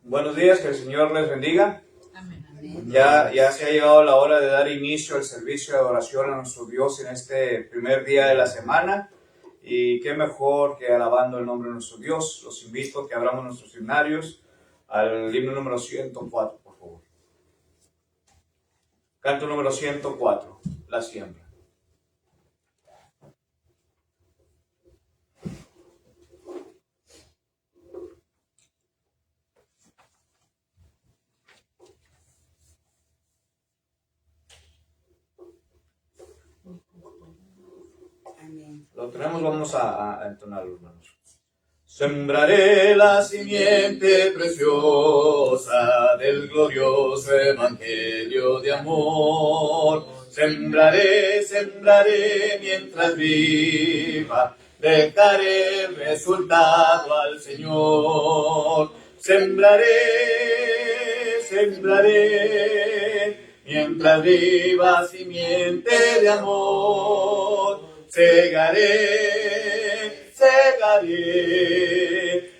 Buenos días, que el Señor les bendiga. Ya se ha llegado la hora de dar inicio al servicio de adoración a nuestro Dios en este primer día de la semana. Y qué mejor que alabando el nombre de nuestro Dios. Los invito a que abramos nuestros himnarios al himno número 104, por favor. Canto número 104, La Siembra. Lo tenemos, vamos a entonarlo, hermanos. Sembraré la simiente preciosa del glorioso evangelio de amor. Sembraré mientras viva, dejaré el resultado al Señor. Sembraré mientras viva simiente de amor. Segaré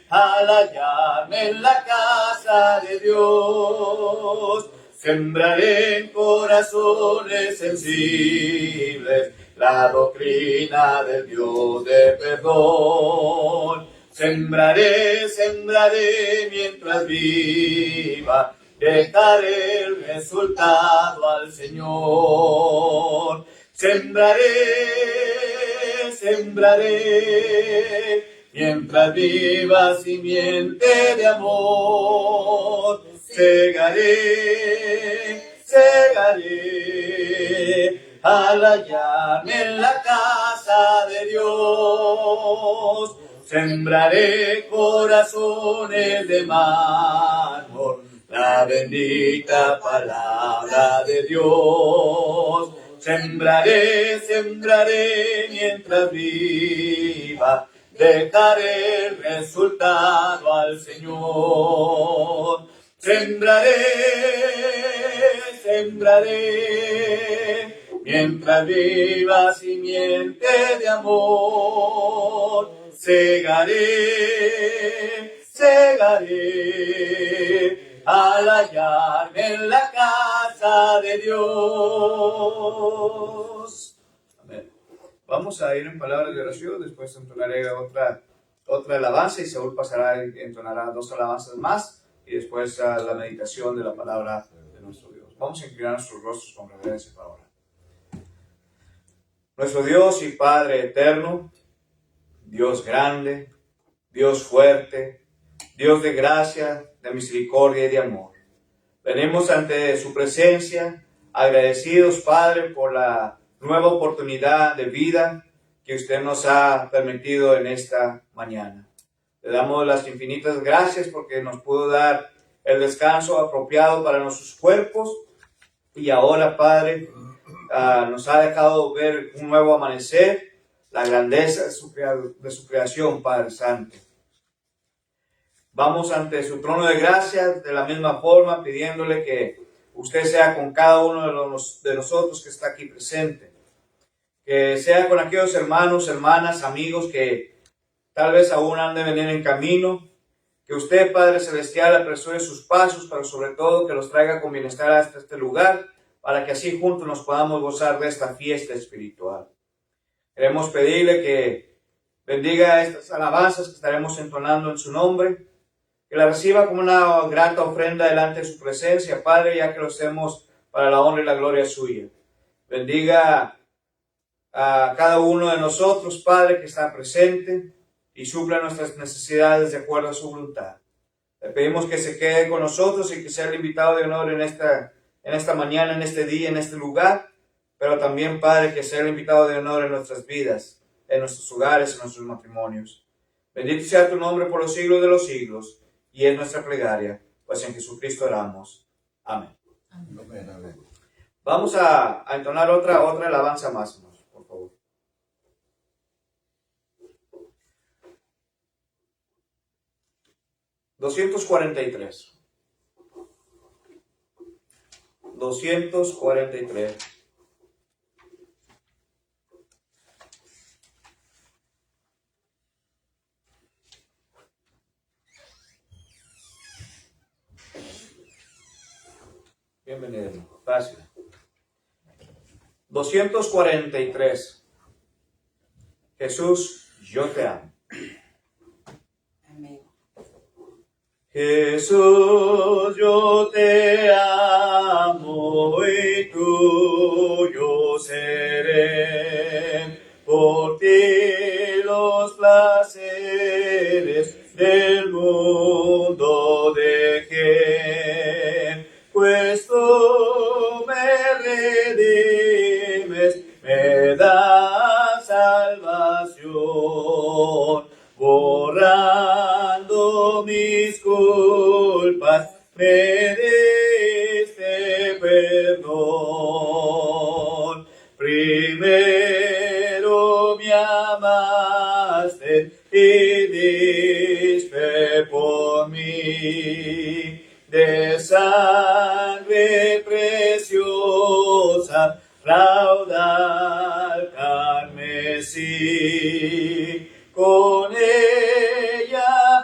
al hallarme en la casa de Dios. Sembraré en corazones sensibles la doctrina del Dios de perdón. Sembraré mientras viva, dejaré el resultado al Señor. Sembraré, mientras viva simiente de amor. Segaré, al hallarme en la casa de Dios. Sembraré corazones de mármol, la bendita palabra de Dios. Sembraré mientras viva, dejaré el resultado al Señor. Sembraré, mientras viva simiente de amor. Segaré, al hallarme en la casa de Dios. Amén. Vamos a ir en palabras de oración, después entonaré otra alabanza y Saúl entonará 2 alabanzas más y después la meditación de la palabra de nuestro Dios. Vamos a inclinar nuestros rostros con reverencia para orar. Nuestro Dios y Padre eterno, Dios grande, Dios fuerte, Dios de gracia, de misericordia y de amor. Venimos ante su presencia, agradecidos, Padre, por la nueva oportunidad de vida que usted nos ha permitido en esta mañana. Le damos las infinitas gracias porque nos pudo dar el descanso apropiado para nuestros cuerpos y ahora, Padre, nos ha dejado ver un nuevo amanecer, la grandeza de su creación, Padre Santo. Vamos ante su trono de gracia de la misma forma, pidiéndole que usted sea con cada uno de nosotros que está aquí presente. Que sea con aquellos hermanos, hermanas, amigos que tal vez aún han de venir en camino. Que usted, Padre Celestial, apresure sus pasos, pero sobre todo que los traiga con bienestar hasta este lugar, para que así juntos nos podamos gozar de esta fiesta espiritual. Queremos pedirle que bendiga estas alabanzas que estaremos entonando en su nombre. Que la reciba como una grata ofrenda delante de su presencia, Padre, ya que lo hacemos para la honra y la gloria suya. Bendiga a cada uno de nosotros, Padre, que está presente y supla nuestras necesidades de acuerdo a su voluntad. Le pedimos que se quede con nosotros y que sea el invitado de honor en esta mañana, en este día, en este lugar, pero también, Padre, que sea el invitado de honor en nuestras vidas, en nuestros hogares, en nuestros matrimonios. Bendito sea tu nombre por los siglos de los siglos. Y es nuestra plegaria, pues en Jesucristo oramos. Amén. Amén, amén. Vamos a entonar otra alabanza más, por favor. 243. Bienvenido, fácil. 243. Jesús, yo te amo. Amén. Jesús, yo te amo y tuyo seré. Por ti los placeres del mundo dejé, pues tú me redimes, me das salvación, borrando mis culpas, me diste perdón. Primero me amaste y diste por mí de sangre preciosa, raudal carmesí. Con ella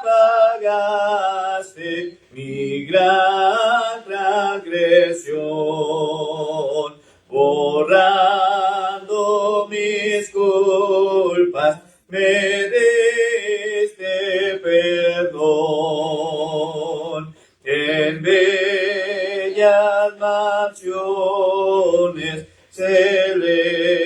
pagaste mi gran transgresión, borrando mis culpas, me diste perdón. En bellas mansiones celestes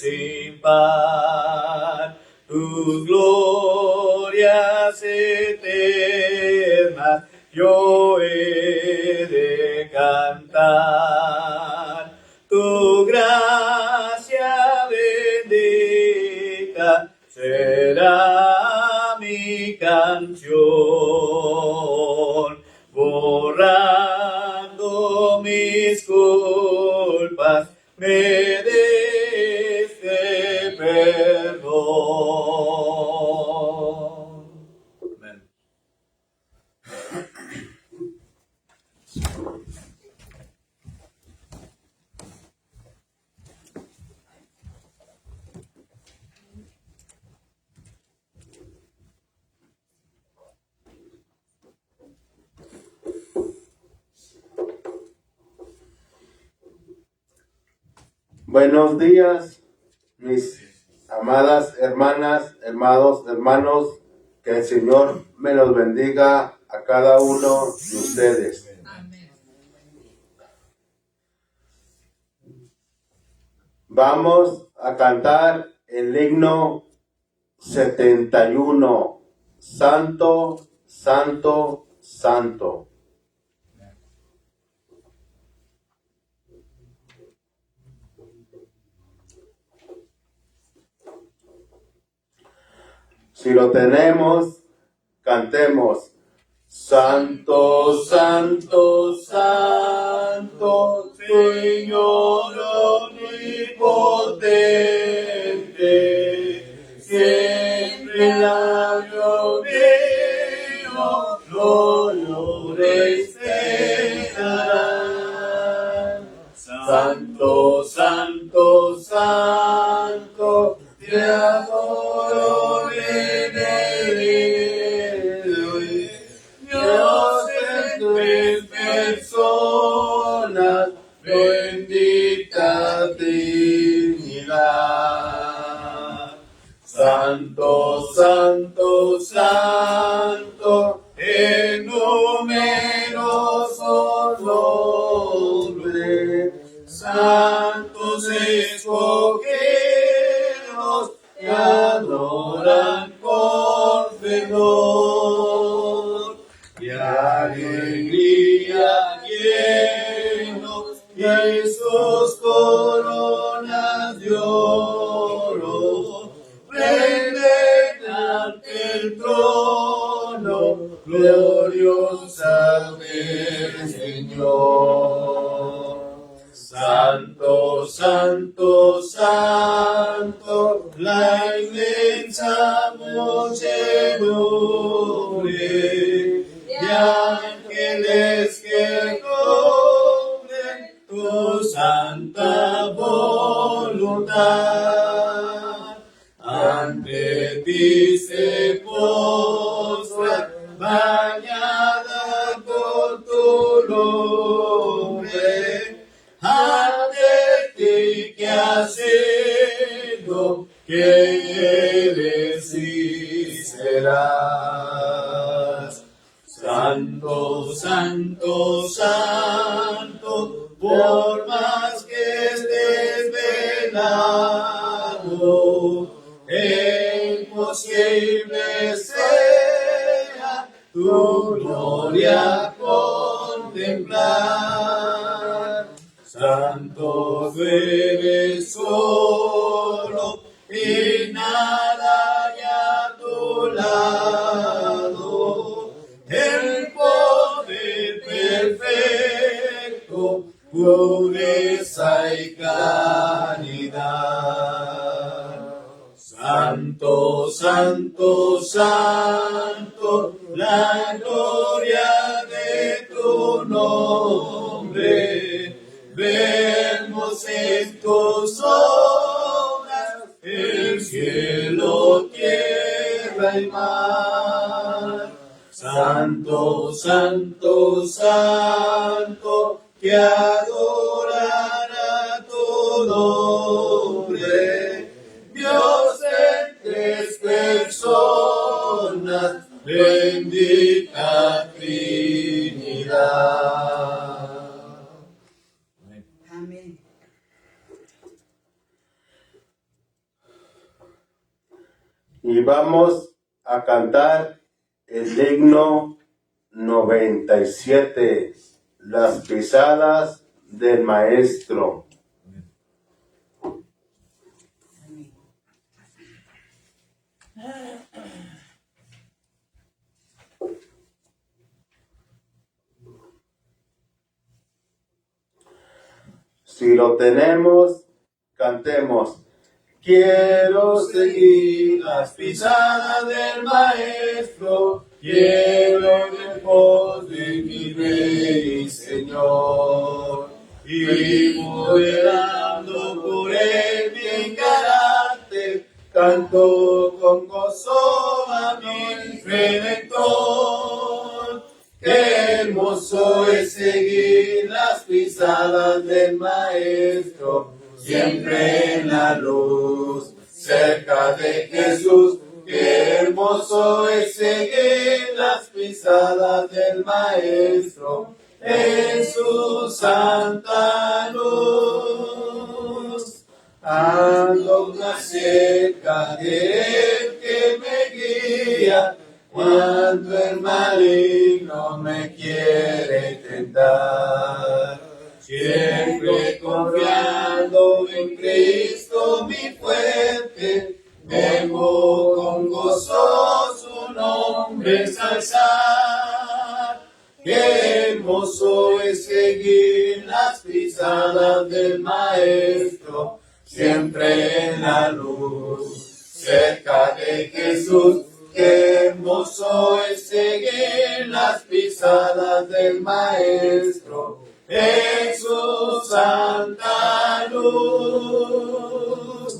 sin par, tus glorias eternas yo he de cantar. Tu gracia bendita será mi canción, borrando mis culpas, me diste perdón. Amén. Buenos días, mis amadas hermanas, hermanos, que el Señor me los bendiga a cada uno de ustedes. Amén. Vamos a cantar el himno 71, Santo, Santo, Santo. Si lo tenemos, cantemos. Santo, Santo, Santo, Señor omnipotente, siempre el labio mío gloria expresará. Santo, Santo, Santo, te adoro en el Dios en tres personas, bendita Trinidad. Santo, Santo, Santo, en numerosos nombres, santos escogidos que adoran con fervor. Y alegría llenos de sus coronas de oro, prenden ante el trono, gloriosa del Señor. Santo, Santo, Santo, la inmensa muchedumbre de ángeles que con santa voluntad. Ante ti se postra, bañada por tu nombre. Ante ti que has sido, que eres y serás. Santo, santo, santo, por más que estés velado, imposible sea tu gloria contemplar. Santo tú eres solo y nada hay a tu lado. El poder perfecto, pureza y caridad. Santo, santo, santo, la gloria de tu nombre. Vemos en tus obras el cielo, tierra y mar. Santo, santo, santo, que adorará tu nombre. Dios en tres personas, bendita Trinidad. Amén. Y vamos a cantar el himno 97, las pisadas del Maestro. Si lo tenemos, cantemos. Quiero seguir las pisadas del Maestro, quiero ir en pos de mi Rey y Señor, y modelando por él mi carácter, canto con gozo a mi Redentor. Qué hermoso es seguir las pisadas del Maestro, siempre en la luz, cerca de Jesús. Qué hermoso es seguir las pisadas del Maestro, en su santa luz. Ando más cerca de él que me guía, cuando el maligno me quiere tentar. Siempre confiando en Cristo mi fuente, vengo con gozo su nombre ensalzar. Qué hermoso es seguir las pisadas del Maestro, siempre en la luz, cerca de Jesús. Qué hermoso es seguir las pisadas del Maestro, en su santa luz.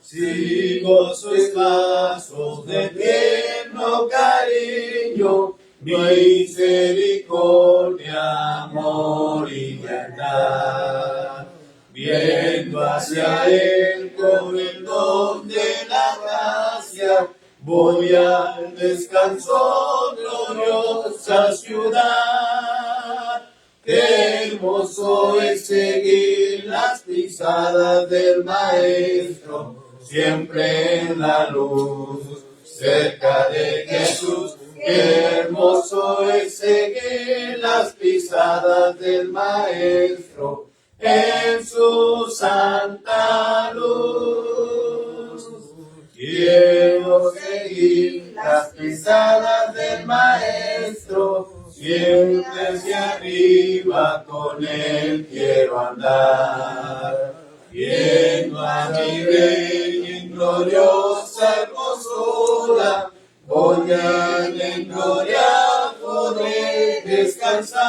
Sigo sus pasos de tierno cariño, misericordia, amor y verdad. Viendo hacia él con el don de la gracia, voy al descanso, gloriosa ciudad. Qué hermoso es seguir las pisadas del Maestro, siempre en la luz, cerca de Jesús. Qué hermoso es seguir las pisadas del Maestro, en su santa luz. Quiero seguir las pisadas del Maestro, siempre hacia arriba con él quiero andar. Viendo a mi Rey en gloriosa hermosura, voy a en gloria poder descansar.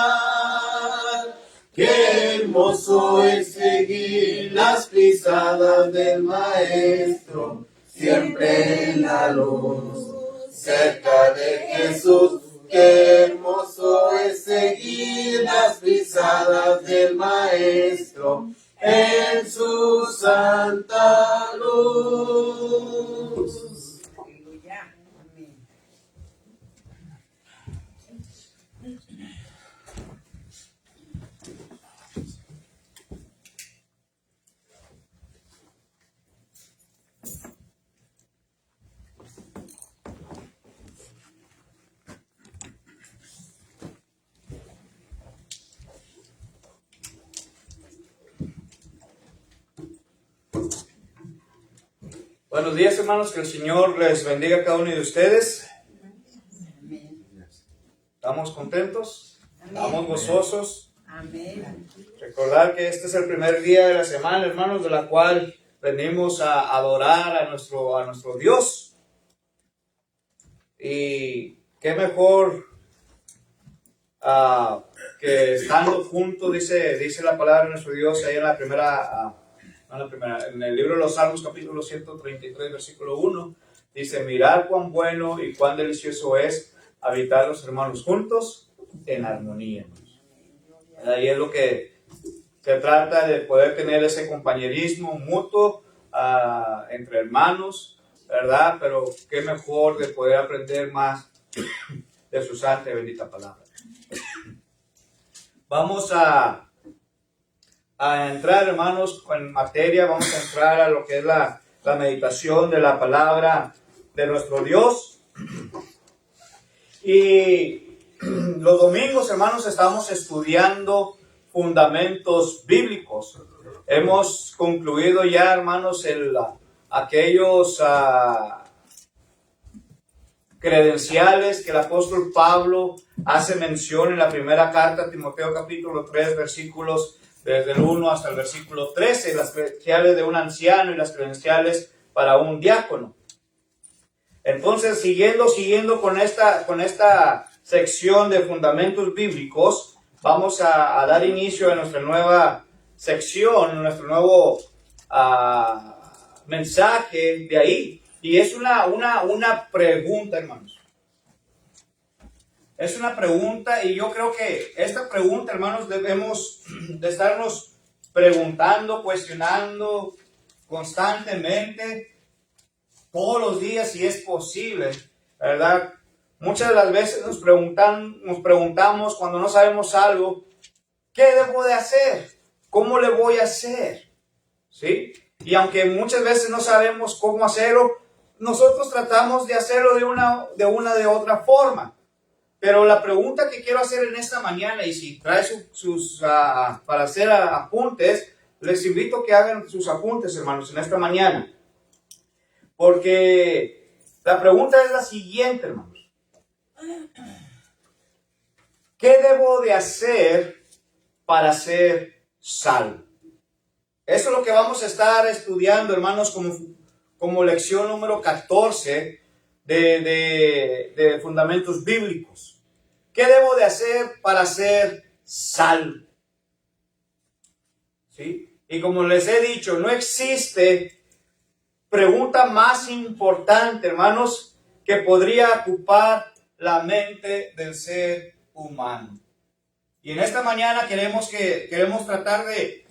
Qué hermoso es seguir seguir las pisadas del Maestro, siempre en la luz, cerca de Jesús. Qué hermoso es seguir las pisadas del Maestro en su santa luz. Aleluya. Amén. Buenos días, hermanos, que el Señor les bendiga a cada uno de ustedes. Amén. ¿Estamos contentos? Amén. ¿Estamos gozosos? Amén. Recordar que este es el primer día de la semana, hermanos, de la cual venimos a adorar a nuestro Dios. Y qué mejor que estando juntos, dice la palabra de nuestro Dios ahí en el libro de los Salmos, capítulo 133, versículo 1, dice: mirad cuán bueno y cuán delicioso es habitar los hermanos juntos en armonía. Ahí es lo que se trata, de poder tener ese compañerismo mutuo entre hermanos, ¿verdad? Pero qué mejor de poder aprender más de su santa y bendita palabra. Vamos a entrar, hermanos, en materia. Vamos a entrar a lo que es la meditación de la palabra de nuestro Dios. Y los domingos, hermanos, estamos estudiando fundamentos bíblicos. Hemos concluido ya, hermanos, aquellos credenciales que el apóstol Pablo hace mención en la primera carta a Timoteo, capítulo 3, versículos desde el 1 hasta el versículo 13, las credenciales de un anciano y las credenciales para un diácono. Entonces, siguiendo con esta sección de fundamentos bíblicos, vamos a dar inicio a nuestra nueva sección, nuestro nuevo mensaje de ahí. Y es una pregunta, hermanos. Es una pregunta, y yo creo que esta pregunta, hermanos, debemos de estarnos preguntando, cuestionando constantemente, todos los días, si es posible, ¿verdad? Muchas de las veces nos preguntamos cuando no sabemos algo: ¿qué debo de hacer? ¿Cómo le voy a hacer? ¿Sí? Y aunque muchas veces no sabemos cómo hacerlo, nosotros tratamos de hacerlo de otra forma. Pero la pregunta que quiero hacer en esta mañana, y si trae para hacer apuntes, les invito a que hagan sus apuntes, hermanos, en esta mañana. Porque la pregunta es la siguiente, hermanos: ¿qué debo de hacer para ser salvo? Eso es lo que vamos a estar estudiando, hermanos, como lección número 14 de fundamentos bíblicos. ¿Qué debo de hacer para ser salvo? ¿Sí? Y como les he dicho, no existe pregunta más importante, hermanos, que podría ocupar la mente del ser humano. Y en esta mañana queremos tratar de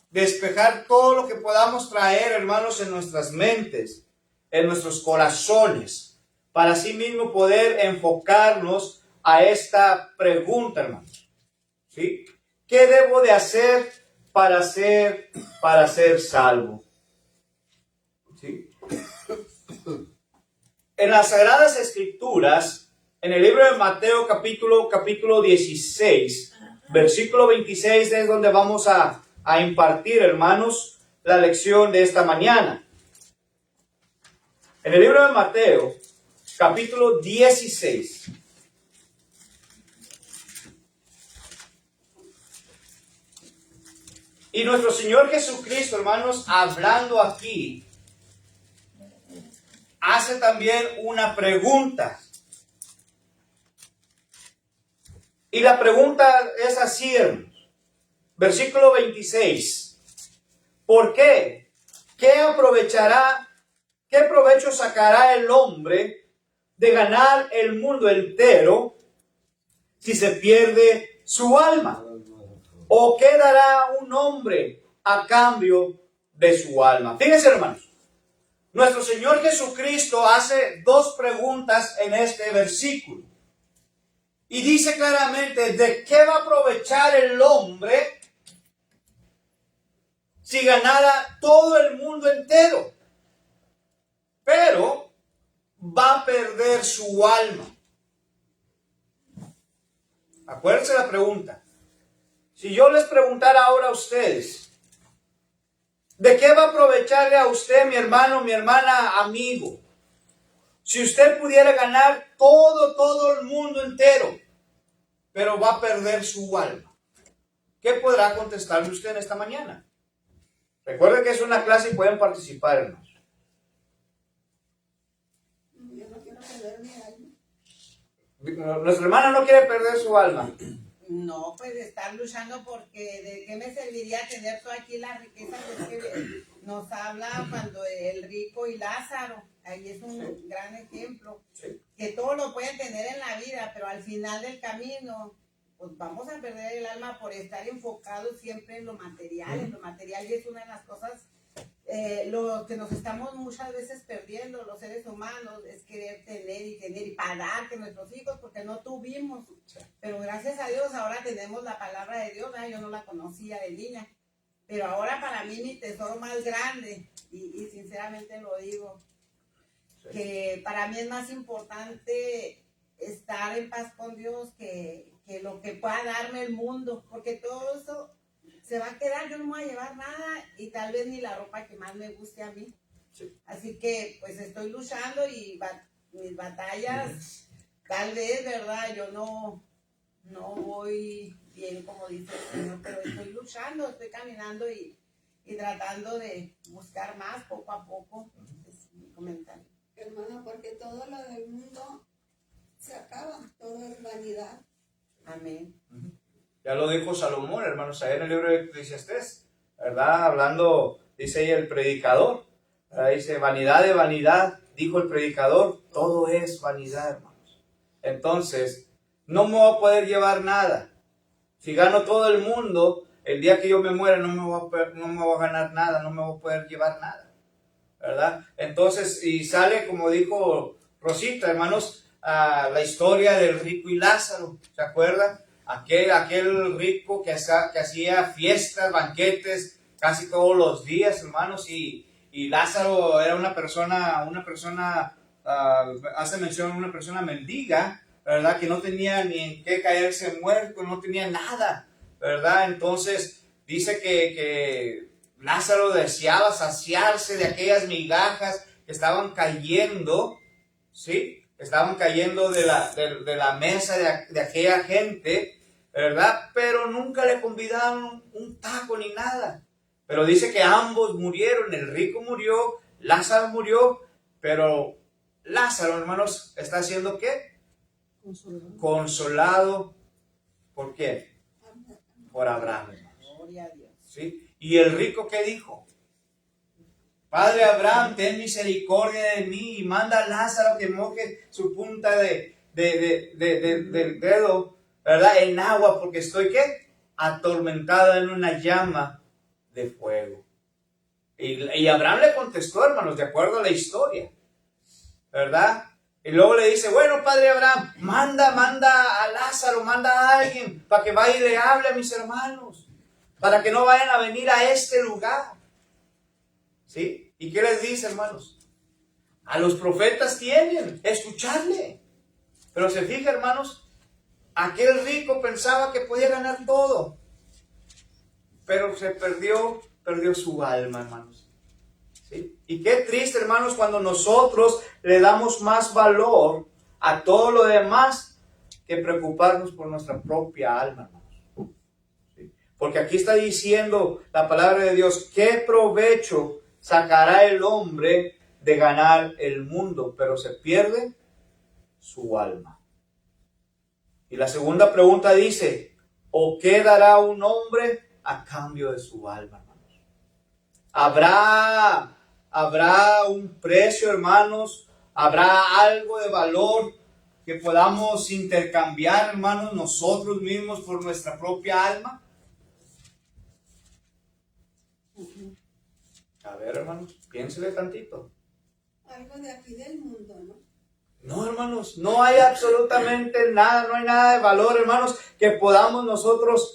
despejar todo lo que podamos traer, hermanos, en nuestras mentes, en nuestros corazones, para así mismo poder enfocarnos a esta pregunta, hermanos. ¿Sí? ¿Qué debo de hacer para ser salvo? ¿Sí? En las Sagradas Escrituras, en el libro de Mateo capítulo 16, versículo 26, es donde vamos a impartir, hermanos, la lección de esta mañana. En el libro de Mateo, capítulo 16. Y nuestro Señor Jesucristo, hermanos, hablando aquí, hace también una pregunta. Y la pregunta es así, hermanos: Versículo 26. ¿Por qué? ¿Qué provecho sacará el hombre de ganar el mundo entero si se pierde su alma? ¿O qué dará un hombre a cambio de su alma? Fíjense, hermanos, nuestro Señor Jesucristo hace dos preguntas en este versículo. Y dice claramente, ¿de qué va a aprovechar el hombre si ganara todo el mundo entero, pero va a perder su alma? Acuérdense la pregunta. Si yo les preguntara ahora a ustedes, ¿de qué va a aprovecharle a usted, mi hermano, mi hermana, amigo, si usted pudiera ganar todo el mundo entero, pero va a perder su alma? ¿Qué podrá contestarme usted en esta mañana? Recuerden que es una clase y pueden participar, hermanos. Yo no quiero perder mi alma. Nuestra hermana no quiere perder su alma. No, pues estar luchando porque ¿de qué me serviría tener toda aquí la riqueza? Pues que nos habla cuando el rico y Lázaro, ahí es un gran ejemplo, que todos lo pueden tener en la vida, pero al final del camino, pues vamos a perder el alma por estar enfocados siempre en lo material, y es una de las cosas, lo que nos estamos muchas veces perdiendo los seres humanos, es querer tener y pagar que nuestros hijos, porque no tuvimos, pero gracias a Dios ahora tenemos la palabra de Dios, yo no la conocía de niña, pero ahora para mí mi tesoro más grande, y sinceramente lo digo, que para mí es más importante estar en paz con Dios que lo que pueda darme el mundo, porque todo eso se va a quedar, yo no voy a llevar nada y tal vez ni la ropa que más me guste a mí. Sí. Así que pues estoy luchando y mis batallas, tal vez, ¿verdad? Yo no voy bien como dice el Señor, pero estoy luchando, estoy caminando y tratando de buscar más poco a poco. Es mi comentario. Hermana, porque todo lo del mundo se acaba, todo es vanidad. Amén. Ya lo dijo Salomón, hermanos, allá en el libro de Eclesiastés, ¿verdad? Hablando, dice ahí el predicador, ¿verdad? Dice, vanidad de vanidad, dijo el predicador, todo es vanidad, hermanos. Entonces, no me voy a poder llevar nada. Si gano todo el mundo, el día que yo me muera no me voy a ganar nada, no me voy a poder llevar nada, ¿verdad? Entonces, y sale, como dijo Rosita, hermanos, la historia del rico y Lázaro, ¿se acuerdan? Aquel rico que hacía fiestas, banquetes casi todos los días, hermanos, y Lázaro era una persona, hace mención a una persona mendiga, ¿verdad? Que no tenía ni en qué caerse muerto, no tenía nada, ¿verdad? Entonces dice que Lázaro deseaba saciarse de aquellas migajas que estaban cayendo, ¿sí? Estaban cayendo de la mesa de aquella gente, ¿verdad? Pero nunca le convidaron un taco ni nada. Pero dice que ambos murieron, el rico murió, Lázaro murió, pero Lázaro, hermanos, ¿está haciendo qué? Consolado. ¿Por qué? Por Abraham. Gloria a Dios. ¿Sí? ¿Y el rico qué dijo? Padre Abraham, ten misericordia de mí y manda a Lázaro que moje su punta del dedo, ¿verdad? En agua, porque estoy, ¿qué? Atormentada en una llama de fuego. Y Abraham le contestó, hermanos, de acuerdo a la historia, ¿verdad? Y luego le dice, bueno, Padre Abraham, manda a Lázaro, manda a alguien para que vaya y le hable a mis hermanos, para que no vayan a venir a este lugar. ¿Sí? ¿Y qué les dice, hermanos? A los profetas tienen, escucharle. Pero se fija, hermanos, aquel rico pensaba que podía ganar todo, pero se perdió su alma, hermanos. ¿Sí? Y qué triste, hermanos, cuando nosotros le damos más valor a todo lo demás que preocuparnos por nuestra propia alma, hermanos. ¿Sí? Porque aquí está diciendo la palabra de Dios, ¿qué provecho sacará el hombre de ganar el mundo, pero se pierde su alma? Y la segunda pregunta dice, ¿o qué dará un hombre a cambio de su alma, hermanos. Habrá un precio, hermanos. Habrá algo de valor que podamos intercambiar, hermanos, nosotros mismos por nuestra propia alma. A ver, hermanos, piénsele tantito. Algo de aquí del mundo, ¿no? No, hermanos, no hay absolutamente nada, no hay nada de valor, hermanos, que podamos nosotros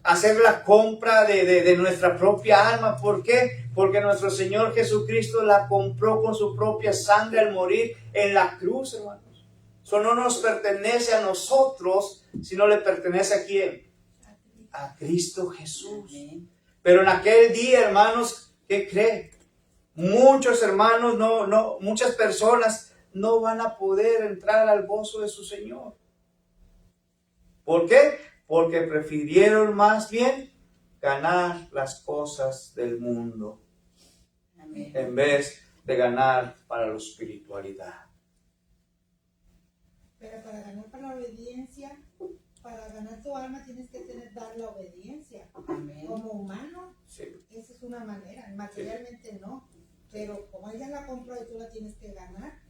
hacer la compra de nuestra propia alma. ¿Por qué? Porque nuestro Señor Jesucristo la compró con su propia sangre al morir en la cruz, hermanos. Eso no nos pertenece a nosotros, sino le pertenece ¿a quién? A Cristo Jesús. Pero en aquel día, hermanos, ¿qué cree? Muchos hermanos, muchas personas no van a poder entrar al gozo de su Señor. ¿Por qué? Porque prefirieron más bien ganar las cosas del mundo. Amén. En vez de ganar para la espiritualidad. Pero para ganar para la obediencia, para ganar tu alma tienes que dar la obediencia. Amén. Como humano, sí. Esa es una manera. Materialmente sí. No. Pero como ella la compró y tú la tienes que ganar,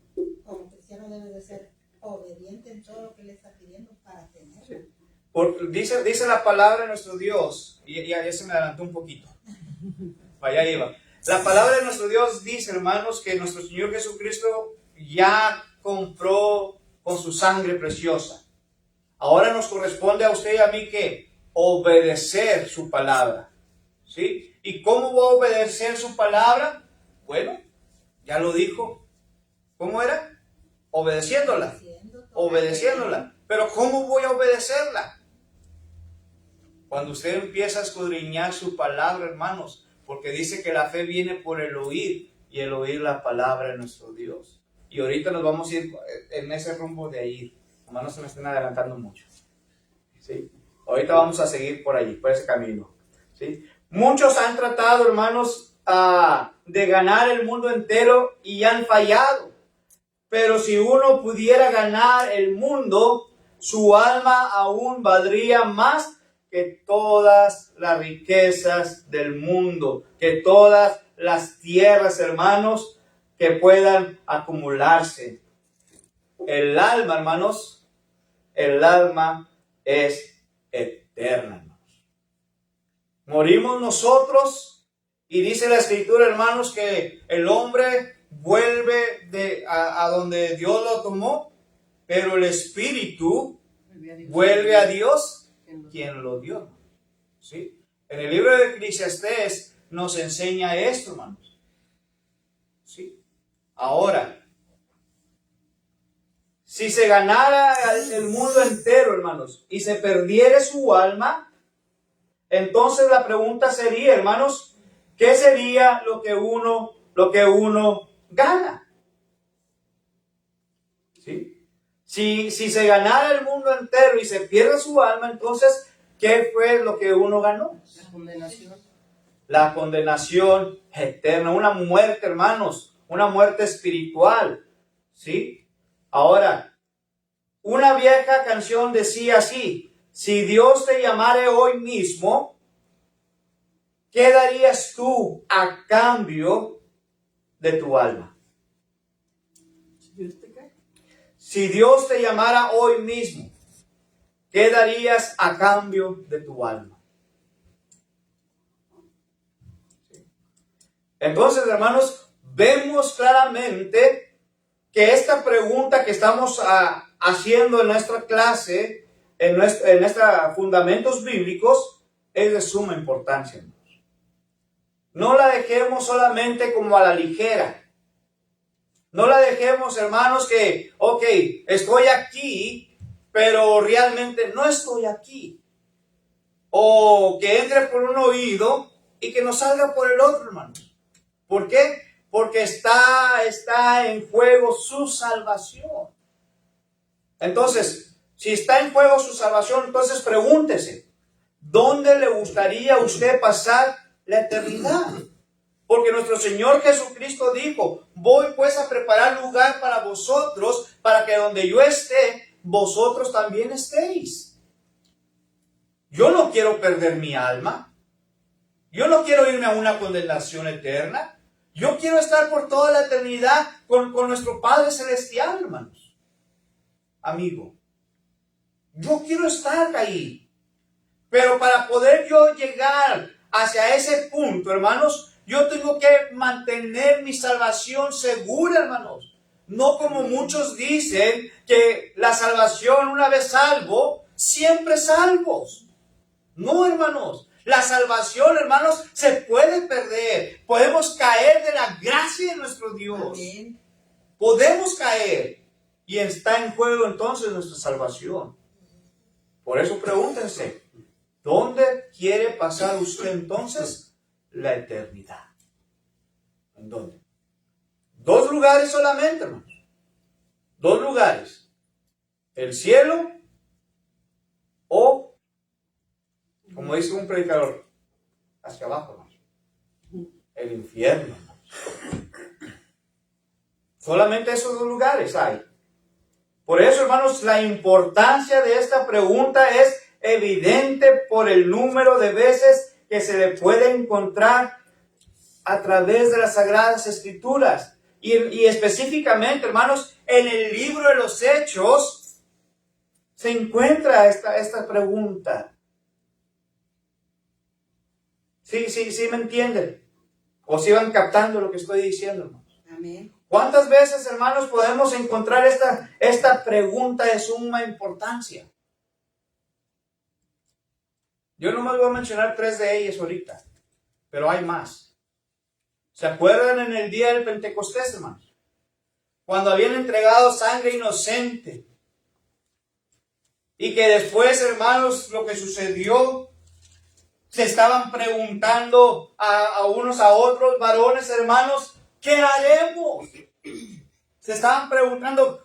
como cristiano debes de ser obediente en todo lo que le está pidiendo para tenerla. Sí. Dice la palabra de nuestro Dios, y ya se me adelantó un poquito. Allá iba. La palabra de nuestro Dios dice, hermanos, que nuestro Señor Jesucristo ya compró con su sangre preciosa. Ahora nos corresponde a usted y a mí que obedecer su palabra. ¿Sí? ¿Y cómo voy a obedecer su palabra? Bueno, ya lo dijo. ¿Cómo era? Obedeciéndola. Obedeciéndola. Pero ¿cómo voy a obedecerla? Cuando usted empieza a escudriñar su palabra, hermanos, porque dice que la fe viene por el oír, y el oír la palabra de nuestro Dios. Y ahorita nos vamos a ir en ese rumbo de ahí. Nomás no se me estén adelantando mucho. ¿Sí? Ahorita vamos a seguir por allí, por ese camino. ¿Sí? Muchos han tratado, hermanos, de ganar el mundo entero y han fallado. Pero si uno pudiera ganar el mundo, su alma aún valdría más que todas las riquezas del mundo, que todas las tierras, hermanos, que puedan acumularse. El alma, hermanos, el alma es eterna, hermanos. Morimos nosotros y dice la Escritura, hermanos, que el hombre vuelve a donde Dios lo tomó, pero el espíritu vuelve a Dios quien lo dio. ¿Sí? En el libro de Eclesiastés nos enseña esto, hermanos. ¿Sí? Ahora, si se ganara el mundo entero, hermanos, y se perdiera su alma, entonces la pregunta sería, hermanos, ¿qué sería lo que uno gana? ¿Sí? Si se ganara el mundo entero y se pierde su alma, entonces, ¿qué fue lo que uno ganó? La condenación. La condenación eterna, una muerte, hermanos, una muerte espiritual. ¿Sí? Ahora, una vieja canción decía así: si Dios te llamare hoy mismo, ¿qué darías tú a cambio de tu alma? Si Dios te llamara hoy mismo, ¿qué darías a cambio de tu alma? Entonces, hermanos, vemos claramente que esta pregunta que estamos haciendo en nuestra clase, en nuestra fundamentos bíblicos, es de suma importancia, hermanos. No la dejemos solamente como a la ligera. No la dejemos, hermanos, que, ok, estoy aquí, pero realmente no estoy aquí. O que entre por un oído y que no salga por el otro, hermanos. ¿Por qué? Porque está en juego su salvación. Entonces, si está en juego su salvación, entonces pregúntese, ¿dónde le gustaría a usted pasar la eternidad? Porque nuestro Señor Jesucristo dijo: voy pues a preparar lugar para vosotros, para que donde yo esté, vosotros también estéis. Yo no quiero perder mi alma. Yo no quiero irme a una condenación eterna. Yo quiero estar por toda la eternidad con nuestro Padre Celestial, hermanos. Amigo, yo quiero estar ahí. Pero para poder yo llegar hacia ese punto, hermanos, yo tengo que mantener mi salvación segura, hermanos. No como muchos dicen que la salvación, una vez salvo, siempre salvos. No, hermanos. La salvación, hermanos, se puede perder. Podemos caer de la gracia de nuestro Dios. Amén. Podemos caer. Y está en juego entonces nuestra salvación. Por eso pregúntense, ¿dónde quiere pasar usted entonces la eternidad? ¿En dónde? Dos lugares solamente, hermanos. Dos lugares. El cielo o, como dice un predicador, hacia abajo, hermanos. El infierno, hermanos. Solamente esos dos lugares hay. Por eso, hermanos, la importancia de esta pregunta es evidente por el número de veces que se le puede encontrar a través de las Sagradas Escrituras. Y específicamente, hermanos, en el libro de los Hechos se encuentra esta pregunta. Sí, me entienden. O si van captando lo que estoy diciendo, hermanos. Amén. ¿Cuántas veces, hermanos, podemos encontrar esta pregunta de suma importancia? Yo nomás voy a mencionar 3 de ellas ahorita, pero hay más. ¿Se acuerdan en el día del Pentecostés, hermanos? Cuando habían entregado sangre inocente. Y que después, hermanos, lo que sucedió, se estaban preguntando a unos a otros, varones, hermanos, ¿qué haremos? Se estaban preguntando,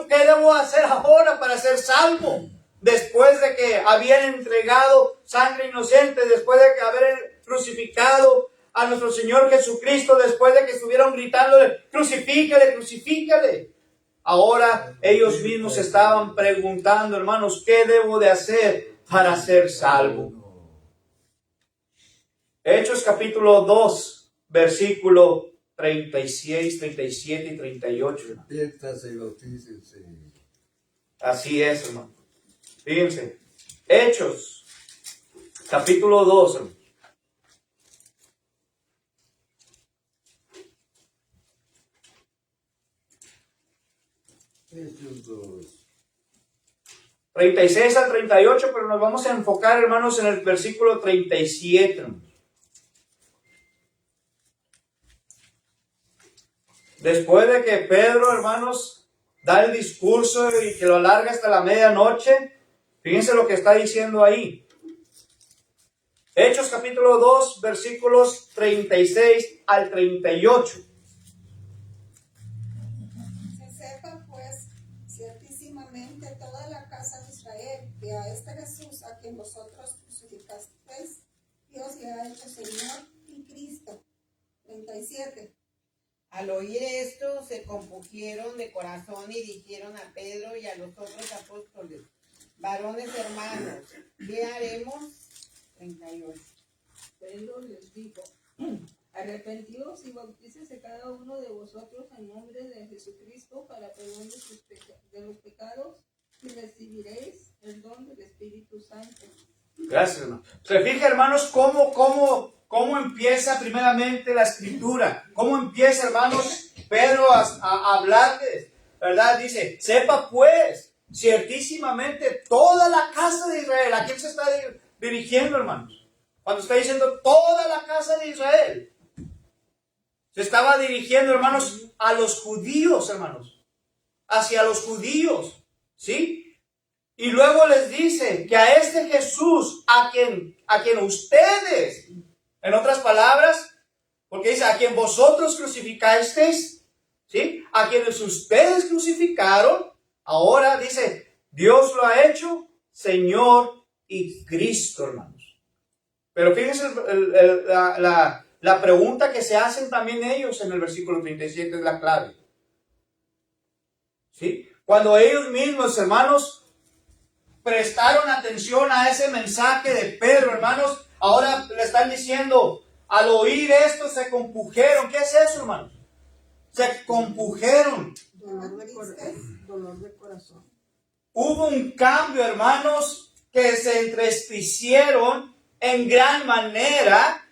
¿qué debo hacer ahora para ser salvo? Después de que habían entregado sangre inocente, después de que haber crucificado a nuestro Señor Jesucristo, después de que estuvieron gritándole, crucifícale, crucifícale. Ahora ellos mismos estaban preguntando, hermanos, ¿qué debo de hacer para ser salvo? Hechos capítulo 2, versículo 36, 37 y 38. Así es, hermano. Fíjense. Hechos capítulo 2, hermano. Hechos 2. 36 al 38, pero nos vamos a enfocar, hermanos, en el versículo 37. Hermanos. Después de que Pedro, hermanos, da el discurso y que lo alarga hasta la medianoche, fíjense lo que está diciendo ahí. Hechos capítulo 2, versículos 36 al 38. Se sepa pues ciertísimamente toda la casa de Israel que a este Jesús a quien vosotros crucificasteis, Dios le ha hecho Señor y Cristo. 37. Al oír esto, se compugieron de corazón y dijeron a Pedro y a los otros apóstoles, varones hermanos, ¿qué haremos? 38. Pedro les dijo, arrepentíos y bautícese cada uno de vosotros en nombre de Jesucristo para perdón de los pecados y recibiréis el don del Espíritu Santo. Gracias, hermano. Se fija, hermanos, cómo empieza primeramente la escritura. Cómo empieza, hermanos, Pedro a hablarles, ¿verdad? Dice, sepa pues, ciertísimamente, toda la casa de Israel. ¿A quién se está dirigiendo, hermanos? Cuando está diciendo toda la casa de Israel. Se estaba dirigiendo, hermanos, a los judíos, hermanos. Hacia los judíos, ¿sí? Y luego les dice que a este Jesús, a quien ustedes, en otras palabras, porque dice, a quien vosotros crucificasteis, ¿sí? A quienes ustedes crucificaron, ahora dice, Dios lo ha hecho Señor y Cristo, hermanos. Pero fíjense la pregunta que se hacen también ellos en el versículo 37 es la clave. ¿Sí? Cuando ellos mismos, hermanos, prestaron atención a ese mensaje de Pedro, hermanos, ahora le están diciendo, al oír esto se compujeron. ¿Qué es eso, hermanos? Se compujeron. Dolor de corazón. Hubo un cambio, hermanos, que se entristecieron en gran manera,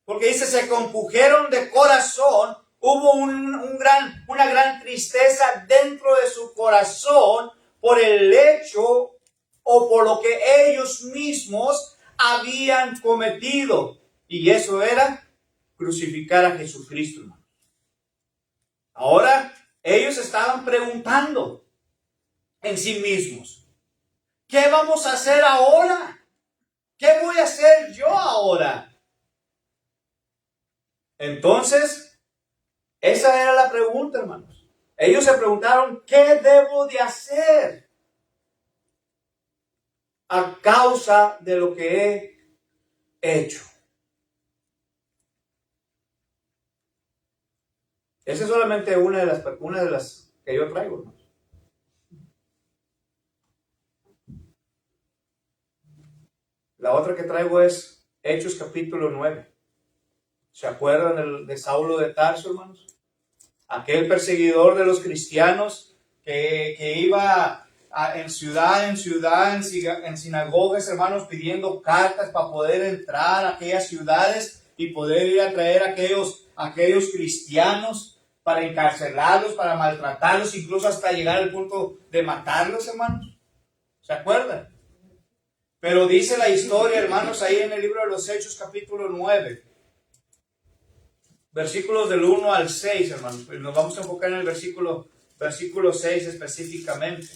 porque dice, se compujeron de corazón. Hubo una gran tristeza dentro de su corazón por el hecho o por lo que ellos mismos habían cometido. Y eso era crucificar a Jesucristo, hermano. Ahora, ellos estaban preguntando en sí mismos, ¿qué vamos a hacer ahora? ¿Qué voy a hacer yo ahora? Entonces, esa era la pregunta, hermanos. Ellos se preguntaron, ¿qué debo de hacer a causa de lo que he hecho? Esa es solamente una de las que yo traigo, hermanos. La otra que traigo es Hechos capítulo 9. ¿Se acuerdan de Saulo de Tarso, hermanos? Aquel perseguidor de los cristianos que iba en ciudad en sinagogas, hermanos, pidiendo cartas para poder entrar a aquellas ciudades y poder ir a traer a aquellos cristianos para encarcelarlos, para maltratarlos, incluso hasta llegar al punto de matarlos, hermanos. ¿Se acuerdan? Pero dice la historia, hermanos, ahí en el libro de los Hechos, capítulo 9, versículos del 1 al 6, hermanos. Pues nos vamos a enfocar en el versículo 6 específicamente.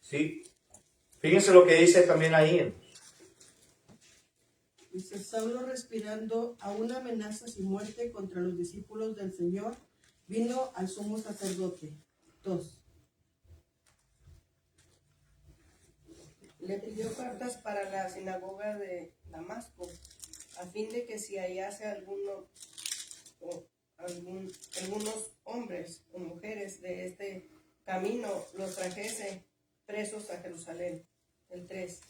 ¿Sí? Fíjense lo que dice también ahí, hermanos. Dice, Saulo, respirando aún amenazas y muerte contra los discípulos del Señor, vino al sumo sacerdote. 2. Le pidió cartas para la sinagoga de Damasco, a fin de que si hallase algunos hombres o mujeres de este camino, los trajese presos a Jerusalén. El 3.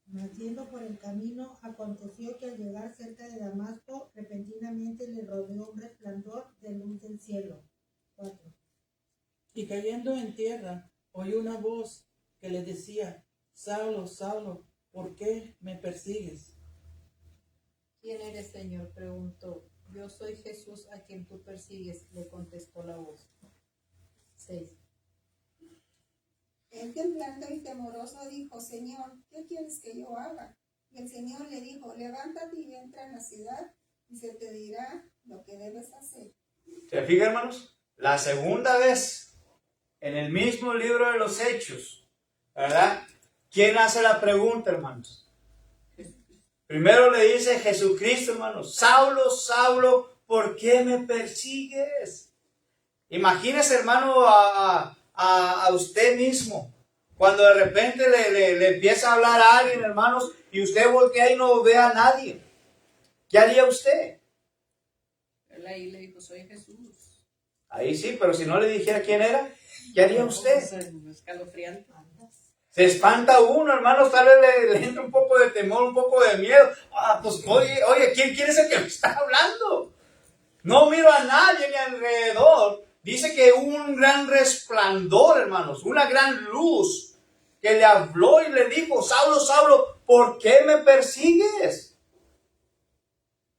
Mas yendo por el camino, aconteció que al llegar cerca de Damasco, repentinamente le rodeó un resplandor de luz del cielo. 4. Y cayendo en tierra, oyó una voz que le decía, Saulo, Saulo, ¿por qué me persigues? ¿Quién eres, Señor?, preguntó. Yo soy Jesús a quien tú persigues, le contestó la voz. 6. Él, temblando y temoroso, dijo, Señor, ¿qué quieres que yo haga? Y el Señor le dijo, levántate y entra en la ciudad, y se te dirá lo que debes hacer. ¿Se fijan, hermanos? La segunda vez, en el mismo libro de los Hechos, ¿verdad? ¿Quién hace la pregunta, hermanos? Primero le dice Jesucristo, hermanos, Saulo, Saulo, ¿por qué me persigues? Imagínese, hermano, a usted mismo, cuando de repente le empieza a hablar a alguien, hermanos, y usted voltea y no ve a nadie. ¿Qué haría usted? Él ahí le dijo, soy Jesús. Ahí sí, pero si no le dijera quién era, ¿qué haría usted? Escalofriante. Se espanta uno, hermanos, tal vez le entra un poco de temor, un poco de miedo. Pues oye, ¿quién es el que me está hablando? No miro a nadie ni alrededor. Dice que hubo un gran resplandor, hermanos, una gran luz que le habló y le dijo, Saulo, Saulo, ¿por qué me persigues?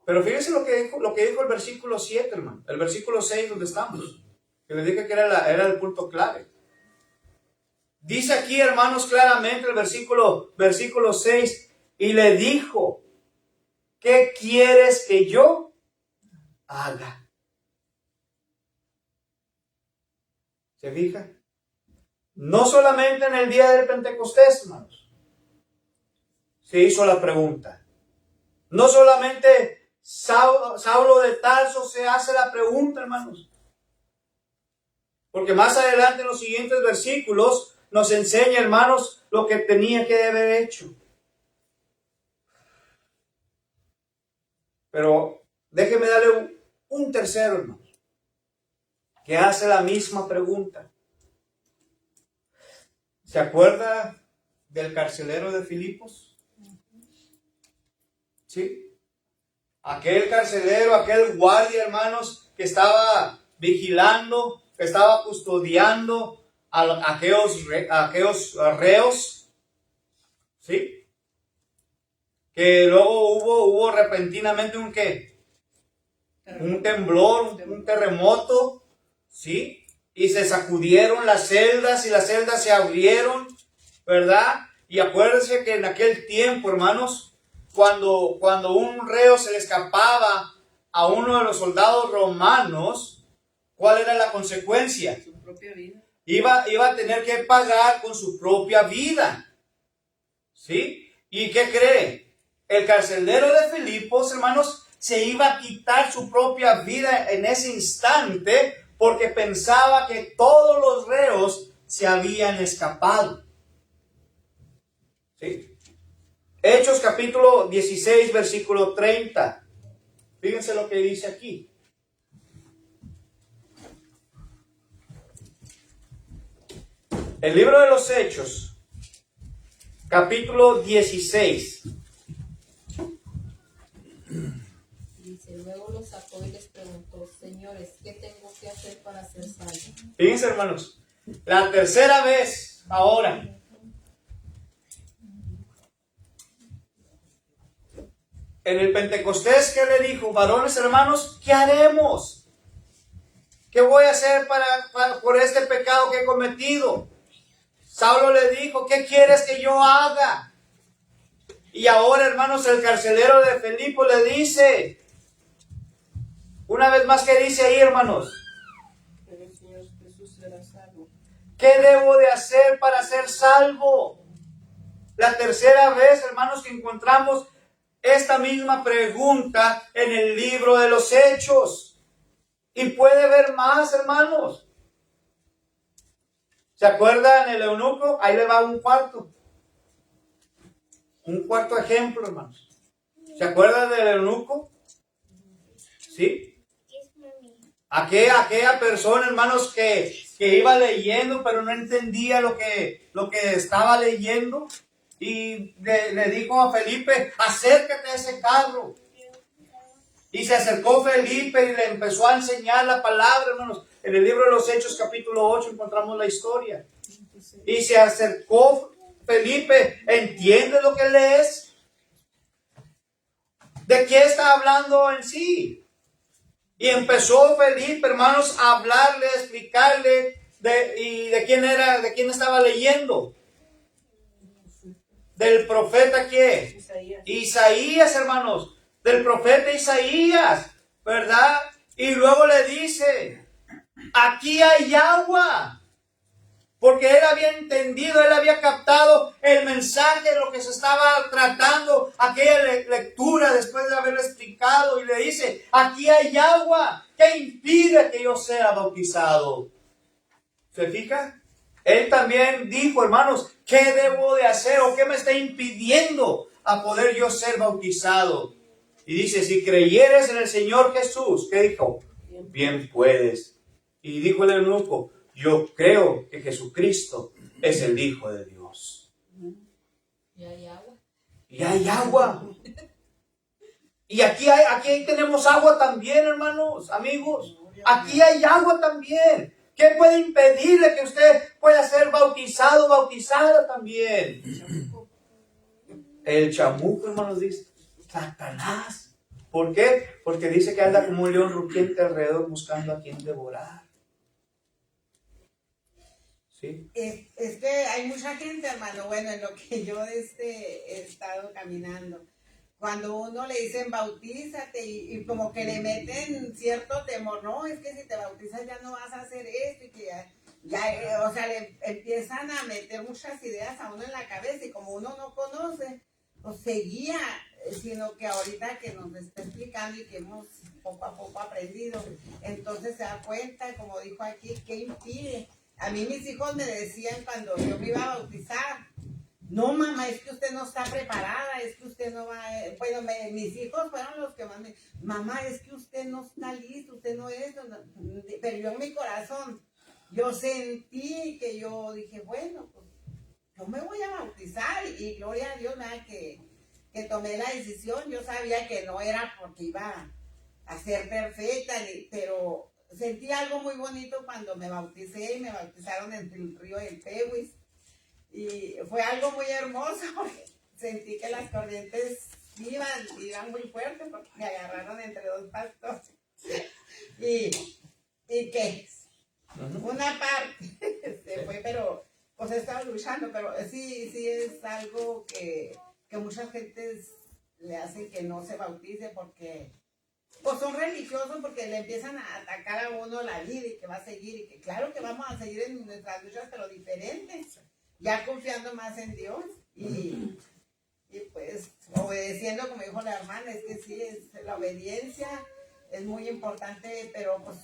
Pero fíjense lo que dijo el versículo 7, hermano, el versículo 6 donde estamos, que les dije que era el punto clave. Dice aquí, hermanos, claramente el versículo 6, y le dijo, ¿qué quieres que yo haga? ¿Se fija? No solamente en el día del Pentecostés, hermanos, se hizo la pregunta. No solamente Saulo de Tarso se hace la pregunta, hermanos. Porque más adelante en los siguientes versículos nos enseña, hermanos, lo que tenía que haber hecho. Pero déjeme darle un tercero, hermanos, que hace la misma pregunta. ¿Se acuerda del carcelero de Filipos? ¿Sí? Aquel carcelero, aquel guardia, hermanos, que estaba vigilando, que estaba custodiando a aquellos reos, ¿sí? Que luego hubo repentinamente un temblor, un terremoto, ¿sí? Y se sacudieron las celdas y las celdas se abrieron, ¿verdad? Y acuérdense que en aquel tiempo, hermanos, cuando un reo se le escapaba a uno de los soldados romanos, ¿cuál era la consecuencia? Su propia vida. Iba a tener que pagar con su propia vida. ¿Sí? ¿Y qué cree? El carcelero de Filipos, hermanos, se iba a quitar su propia vida en ese instante porque pensaba que todos los reos se habían escapado. ¿Sí? Hechos capítulo 16, versículo 30. Fíjense lo que dice aquí. El libro de los Hechos, capítulo 16. Dice, luego los sacó y les preguntó, señores, ¿qué tengo que hacer para ser salvo? Fíjense, hermanos, la tercera vez ahora. En el Pentecostés, ¿qué le dijo? Varones, hermanos, ¿qué haremos? ¿Qué voy a hacer por este pecado que he cometido? Saulo le dijo, ¿qué quieres que yo haga? Y ahora, hermanos, el carcelero de Filipo le dice, una vez más, ¿qué dice ahí, hermanos? Pero el Señor Jesús será salvo. ¿Qué debo de hacer para ser salvo? La tercera vez, hermanos, que encontramos esta misma pregunta en el libro de los Hechos. Y puede haber más, hermanos. ¿Se acuerdan el eunuco? Ahí le va un cuarto ejemplo, hermanos. ¿Se acuerdan del eunuco? ¿Sí? Aquella persona, hermanos, que iba leyendo, pero no entendía lo que estaba leyendo. Y le dijo a Felipe, acércate a ese carro. Y se acercó Felipe y le empezó a enseñar la palabra, hermanos. En el libro de los Hechos, capítulo 8, encontramos la historia. Y se acercó Felipe, ¿entiendes lo que lees? ¿De qué está hablando en sí? Y empezó Felipe, hermanos, a hablarle, a explicarle de quién estaba leyendo. Del profeta, ¿qué? Isaías, hermanos. Del profeta Isaías, ¿verdad? Y luego le dice, aquí hay agua. Porque él había entendido, él había captado el mensaje de lo que se estaba tratando, aquella lectura después de haberle explicado, y le dice, aquí hay agua, ¿qué impide que yo sea bautizado? ¿Se fija? Él también dijo, hermanos, ¿qué debo de hacer o qué me está impidiendo a poder yo ser bautizado? Y dice, si creyeres en el Señor Jesús, ¿qué dijo? Bien puedes. Y dijo el eunuco, yo creo que Jesucristo es el Hijo de Dios. ¿Y hay agua? Y hay agua. Y aquí tenemos agua también, hermanos, amigos. Aquí hay agua también. ¿Qué puede impedirle que usted pueda ser bautizado, bautizada también? El chamuco, hermanos, dice, Satanás. ¿Por qué? Porque dice que anda como un león rugiente alrededor buscando a quien devorar. ¿Sí? Es que hay mucha gente, hermano, bueno, en lo que yo he estado caminando. Cuando uno le dicen bautízate y como que le meten cierto temor, no, es que si te bautizas ya no vas a hacer esto y que o sea, le empiezan a meter muchas ideas a uno en la cabeza y como uno no conoce, pues seguía, sino que ahorita que nos está explicando y que hemos poco a poco aprendido, entonces se da cuenta, como dijo aquí, ¿qué impide? A mí mis hijos me decían cuando yo me iba a bautizar, no mamá, es que usted no está preparada, es que usted no va, bueno, mis hijos fueron los que más me, mamá, es que usted no está listo, usted no es, pero yo en mi corazón, yo sentí que yo dije, bueno, pues yo me voy a bautizar y gloria a Dios, nada, que que tomé la decisión. Yo sabía que no era porque iba a ser perfecta, pero sentí algo muy bonito cuando me bauticé y me bautizaron en el río del Pewis. Y fue algo muy hermoso porque sentí que las corrientes iban muy fuerte porque me agarraron entre dos pastores. Y que una parte se fue, pero pues he estado luchando, pero sí es algo que muchas gentes le hacen que no se bautice porque pues son religiosos, porque le empiezan a atacar a uno la vida y que va a seguir, y que claro que vamos a seguir en nuestras luchas, pero diferentes, ya confiando más en Dios y pues obedeciendo, como dijo la hermana. Es que sí, la obediencia es muy importante, pero pues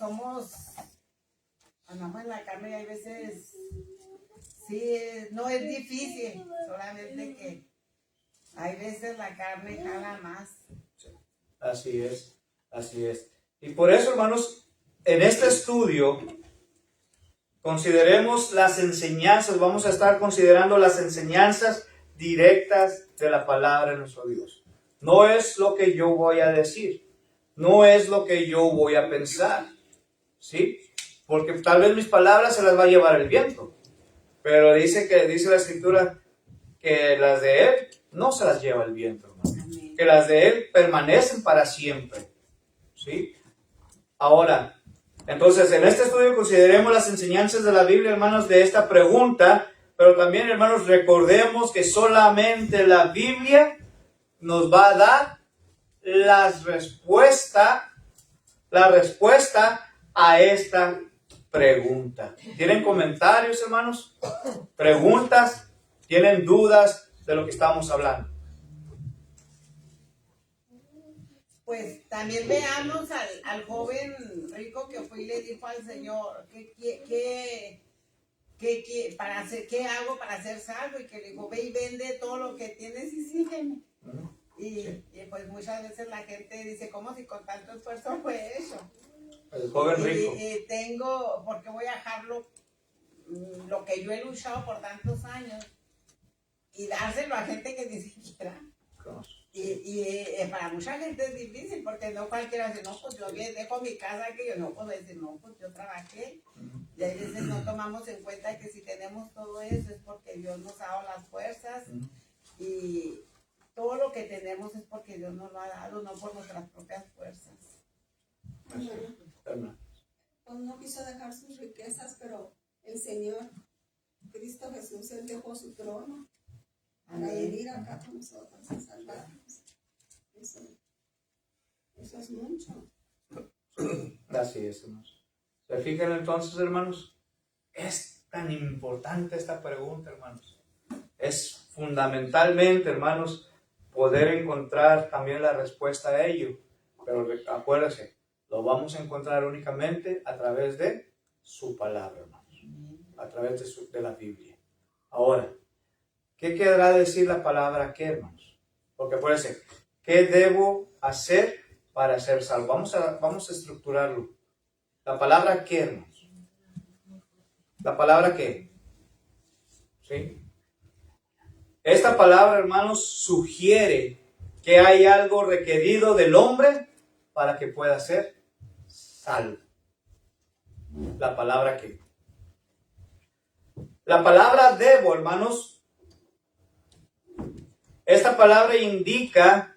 andamos en la carne y hay veces, sí, no es difícil, solamente que hay veces la carne jala más. Así es, así es. Y por eso, hermanos, en este estudio consideremos las enseñanzas, vamos a estar considerando las enseñanzas directas de la palabra de nuestro Dios. No es lo que yo voy a decir, no es lo que yo voy a pensar, ¿sí? Porque tal vez mis palabras se las va a llevar el viento, pero dice la Escritura que las de Él no se las lleva el viento, hermano. Que las de Él permanecen para siempre, ¿sí? Ahora, entonces, en este estudio consideremos las enseñanzas de la Biblia, hermanos, de esta pregunta, pero también, hermanos, recordemos que solamente la Biblia nos va a dar la respuesta a esta pregunta. ¿Tienen comentarios, hermanos? ¿Preguntas? ¿Tienen dudas de lo que estamos hablando? Pues también veamos al joven rico que fue y le dijo al Señor, ¿qué hago para ser salvo? Y que le dijo, ve y vende todo lo que tienes y sígueme. Y pues muchas veces la gente dice, ¿cómo si con tanto esfuerzo fue eso? El joven rico. ¿Por qué voy a dejarlo lo que yo he luchado por tantos años y dárselo a gente que ni siquiera? Y para mucha gente es difícil, porque no cualquiera dice, no, pues yo dejo mi casa, que yo no puedo decir, no, pues yo trabajé. Y a veces no tomamos en cuenta que si tenemos todo eso es porque Dios nos ha dado las fuerzas, y todo lo que tenemos es porque Dios nos lo ha dado, no por nuestras propias fuerzas. Pues no quiso dejar sus riquezas, pero el Señor Cristo Jesús, Él dejó su trono para venir acá con nosotros a salvarnos. Eso es mucho. Así es, hermanos. ¿Se fijan entonces, hermanos? Es tan importante esta pregunta, hermanos. Es fundamentalmente, hermanos, poder encontrar también la respuesta a ello. Pero acuérdense, lo vamos a encontrar únicamente a través de su palabra, hermanos. A través de la Biblia. Ahora, ¿qué querrá decir la palabra qué, hermanos? Porque acuérdense, ¿qué debo hacer para ser salvo? Vamos a estructurarlo. La palabra qué, hermanos. La palabra qué. ¿Sí? Esta palabra, hermanos, sugiere que hay algo requerido del hombre para que pueda ser salvo. La palabra qué. La palabra debo, hermanos. Esta palabra indica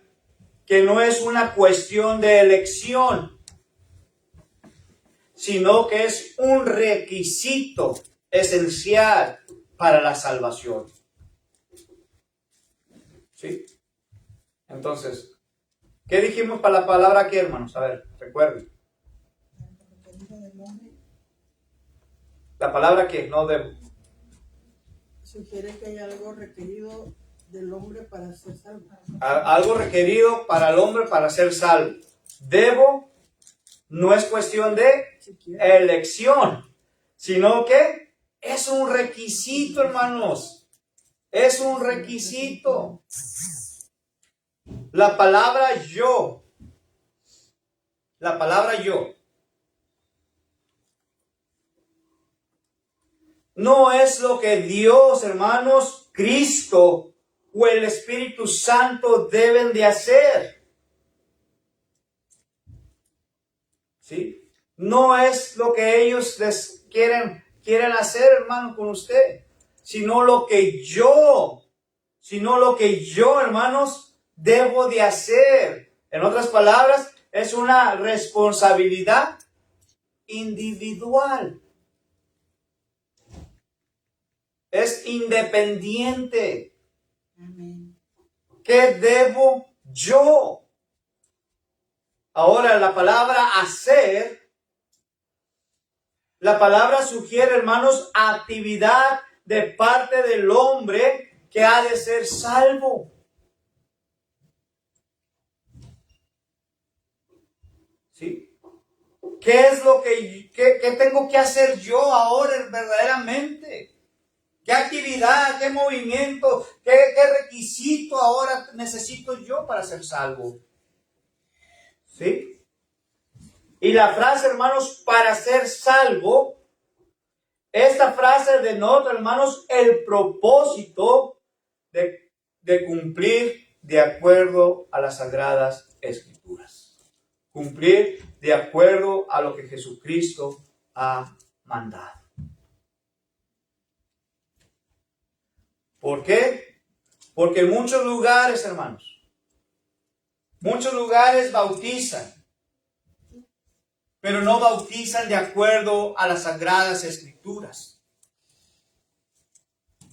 que no es una cuestión de elección, sino que es un requisito esencial para la salvación. ¿Sí? Entonces, ¿qué dijimos para la palabra aquí, hermanos? A ver, recuerden. La palabra que no debo. Sugiere que hay algo requerido del hombre para ser salvo. Algo requerido para el hombre para ser salvo. Debo no es cuestión de elección, sino que es un requisito, hermanos. Es un requisito. La palabra yo. La palabra yo. No es lo que Dios, hermanos, Cristo o el Espíritu Santo deben de hacer. ¿Sí? No es lo que ellos les quieren hacer, hermano, con usted, sino lo que yo, hermanos, debo de hacer. En otras palabras, es una responsabilidad individual. Es independiente. Amén. ¿Qué debo yo? Ahora, la palabra hacer, la palabra sugiere, hermanos, actividad de parte del hombre que ha de ser salvo. ¿Sí? ¿Qué es lo que tengo que hacer yo ahora verdaderamente? ¿Qué actividad, qué movimiento, qué requisito ahora necesito yo para ser salvo? ¿Sí? Y la frase, hermanos, para ser salvo, esta frase denota, hermanos, el propósito de cumplir de acuerdo a las Sagradas Escrituras. Cumplir de acuerdo a lo que Jesucristo ha mandado. ¿Por qué? Porque en muchos lugares, hermanos, muchos lugares bautizan, pero no bautizan de acuerdo a las Sagradas Escrituras.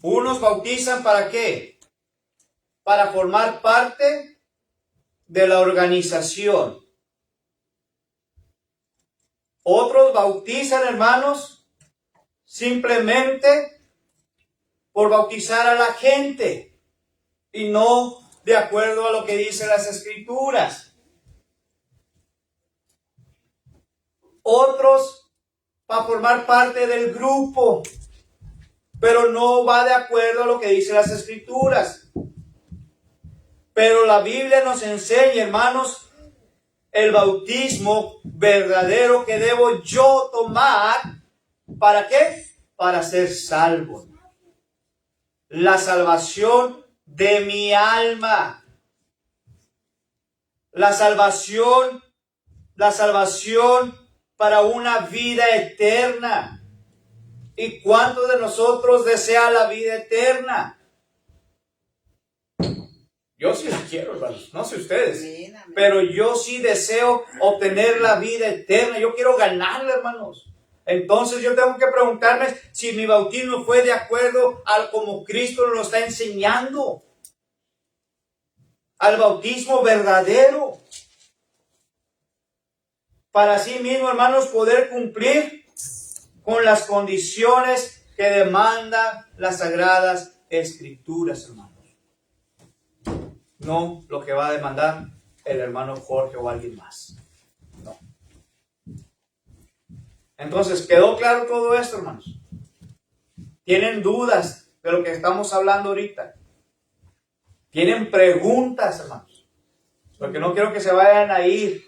Unos bautizan ¿para qué? Para formar parte de la organización. Otros bautizan, hermanos, simplemente por bautizar a la gente y no de acuerdo a lo que dicen las Escrituras. Otros para formar parte del grupo, pero no va de acuerdo a lo que dicen las Escrituras. Pero la Biblia nos enseña, hermanos, el bautismo verdadero que debo yo tomar. ¿Para qué? Para ser salvo. La salvación de mi alma. La salvación para una vida eterna. ¿Y cuántos de nosotros desean la vida eterna? Yo sí la quiero, hermanos, no sé ustedes, Amén, amén. pero yo sí deseo obtener la vida eterna. Yo quiero ganarla, hermanos. Entonces yo tengo que preguntarme si mi bautismo fue de acuerdo al como Cristo nos lo está enseñando. Al bautismo verdadero. Para así mismo, hermanos, poder cumplir con las condiciones que demandan las Sagradas Escrituras, hermanos. No lo que va a demandar el hermano Jorge o alguien más. No. Entonces, ¿quedó claro todo esto, hermanos? ¿Tienen dudas de lo que estamos hablando ahorita? ¿Tienen preguntas, hermanos? Porque no quiero que se vayan a ir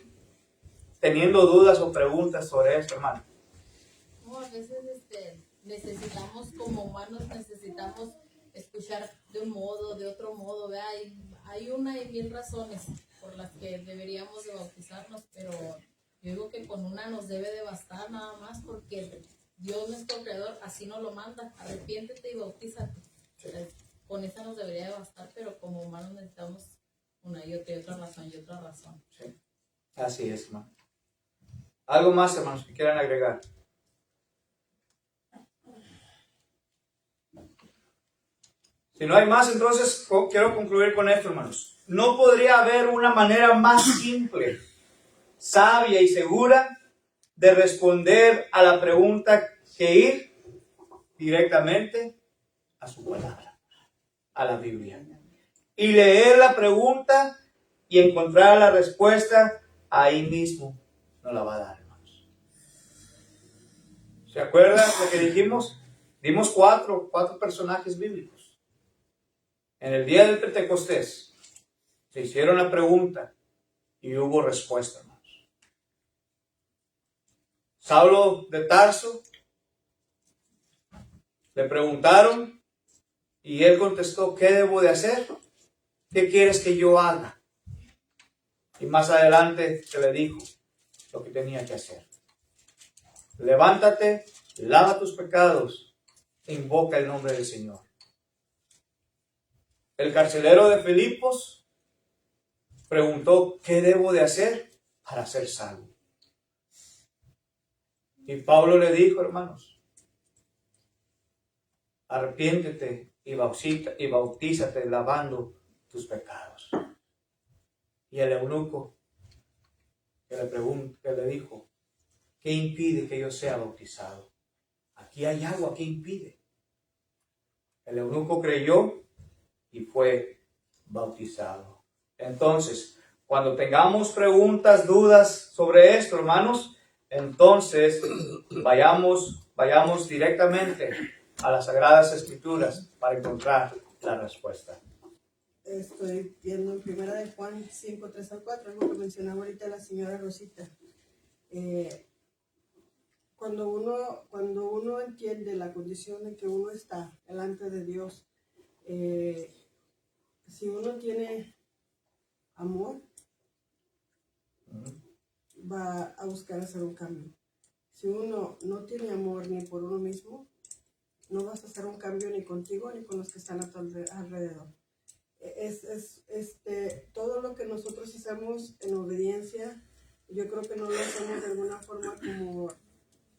teniendo dudas o preguntas sobre esto, hermano. No, a veces necesitamos, como humanos, necesitamos escuchar de un modo, de otro modo, ¿verdad? Hay una y mil razones por las que deberíamos de bautizarnos, pero yo digo que con una nos debe de bastar nada más, porque Dios nuestro creador así nos lo manda: arrepiéntete y bautízate. Con esa nos debería de bastar, pero como humanos necesitamos una y otra razón. Sí. Así es, hermano. ¿Algo más, hermanos, que quieran agregar? Si no hay más, entonces quiero concluir con esto, hermanos. No podría haber una manera más simple, sabia y segura de responder a la pregunta que ir directamente a su palabra, a la Biblia. Y leer la pregunta y encontrar la respuesta ahí mismo. Nos la va a dar, hermanos. ¿Se acuerdan lo que dijimos? Dimos cuatro personajes bíblicos. En el día del Pentecostés se hicieron la pregunta y hubo respuesta, hermanos. Saulo de Tarso le preguntaron Y él contestó, ¿qué debo de hacer? ¿Qué quieres que yo haga? Y más adelante se le dijo lo que tenía que hacer. Levántate, lava tus pecados e invoca el nombre del Señor. El carcelero de Filipos preguntó, ¿qué debo de hacer para ser salvo? Y Pablo le dijo, hermanos, arrepiéntete y bautízate lavando tus pecados. Y el eunuco que le dijo, ¿qué impide que yo sea bautizado? Aquí hay agua, ¿qué impide? El eunuco creyó y fue bautizado. Entonces, cuando tengamos preguntas, dudas sobre esto, hermanos, entonces vayamos directamente a las Sagradas Escrituras para encontrar la respuesta. Estoy viendo en primera de Juan 5, 3 al 4, algo que mencionaba ahorita la señora Rosita. Cuando uno entiende la condición en que uno está delante de Dios, si uno tiene amor, va a buscar hacer un cambio. Si uno no tiene amor ni por uno mismo, no vas a hacer un cambio ni contigo ni con los que están a tu alrededor. Todo lo que nosotros hacemos en obediencia, yo creo que no lo hacemos de alguna forma como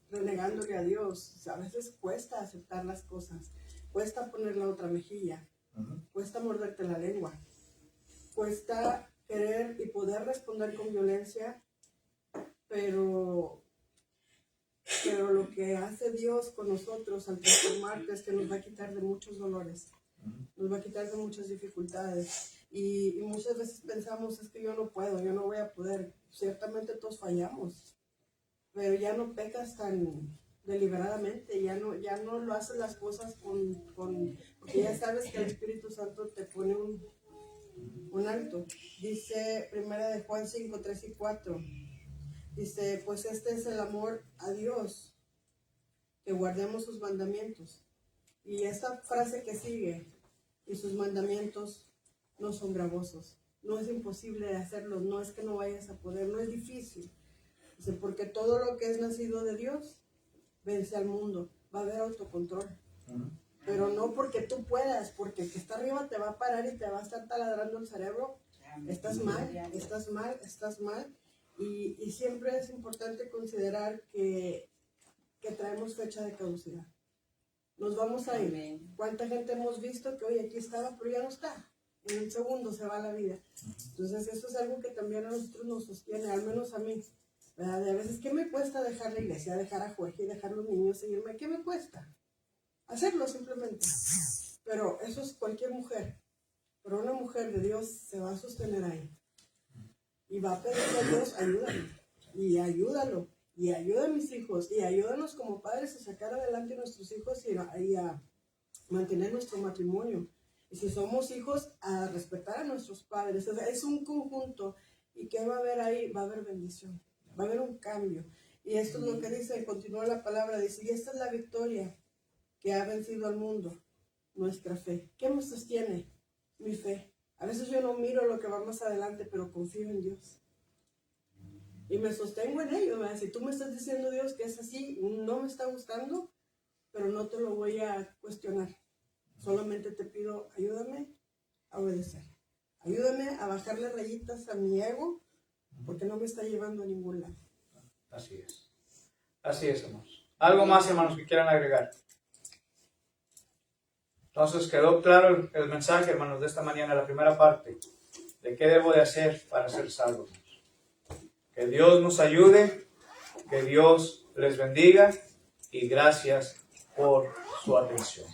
renegándole a Dios. A veces cuesta aceptar las cosas, cuesta poner la otra mejilla, cuesta morderte la lengua, cuesta querer y poder responder con violencia, pero lo que hace Dios con nosotros al transformarte es que nos va a quitar de muchos dolores, nos va a quitar de muchas dificultades, y muchas veces pensamos, es que yo no puedo, yo no voy a poder. Ciertamente todos fallamos, pero ya no pecas tan deliberadamente, ya no lo haces las cosas porque ya sabes que el Espíritu Santo te pone un alto. Dice primera de Juan 5, 3 y 4, dice, pues este es el amor a Dios, que guardemos sus mandamientos. Y esta frase que sigue, y sus mandamientos no son gravosos, no es imposible de hacerlos, no es que no vayas a poder, no es difícil. Dice, porque todo lo que es nacido de Dios vence al mundo, va a haber autocontrol. Pero no porque tú puedas, porque el que está arriba te va a parar y te va a estar taladrando el cerebro. Estás mal. Y siempre es importante considerar que traemos fecha de caducidad. Nos vamos a ir. ¿Cuánta gente hemos visto que hoy aquí estaba, pero ya no está? En un segundo se va la vida. Entonces eso es algo que también a nosotros nos sostiene, al menos a mí. ¿Verdad? De a veces, ¿qué me cuesta dejar la iglesia, dejar a Jorge, dejar los niños, seguirme? ¿Qué me cuesta? Hacerlo simplemente. Pero eso es cualquier mujer. Pero una mujer de Dios se va a sostener ahí. Y va a pedirle a Dios, ayúdame. Y ayúdalo. Y ayuda a mis hijos. Y ayúdanos como padres a sacar adelante a nuestros hijos y a mantener nuestro matrimonio. Y si somos hijos, a respetar a nuestros padres. O sea, es un conjunto. ¿Y qué va a haber ahí? Va a haber bendición. Va a haber un cambio. Y esto es lo que dice, continúa la palabra, dice, y esta es la victoria que ha vencido al mundo, nuestra fe. ¿Qué nos sostiene? Mi fe. A veces yo no miro lo que va más adelante, pero confío en Dios. Y me sostengo en ello, ¿verdad? Si tú me estás diciendo, Dios, que es así, no me está gustando, pero no te lo voy a cuestionar. Solamente te pido, ayúdame a obedecer. Ayúdame a bajarle rayitas a mi ego, porque no me está llevando a ningún lado. Así es. Así es, hermanos. ¿Algo más, hermanos, que quieran agregar? Entonces, quedó claro el mensaje, hermanos, de esta mañana, la primera parte, de qué debo de hacer para ser salvo. Que Dios nos ayude, que Dios les bendiga y gracias por su atención.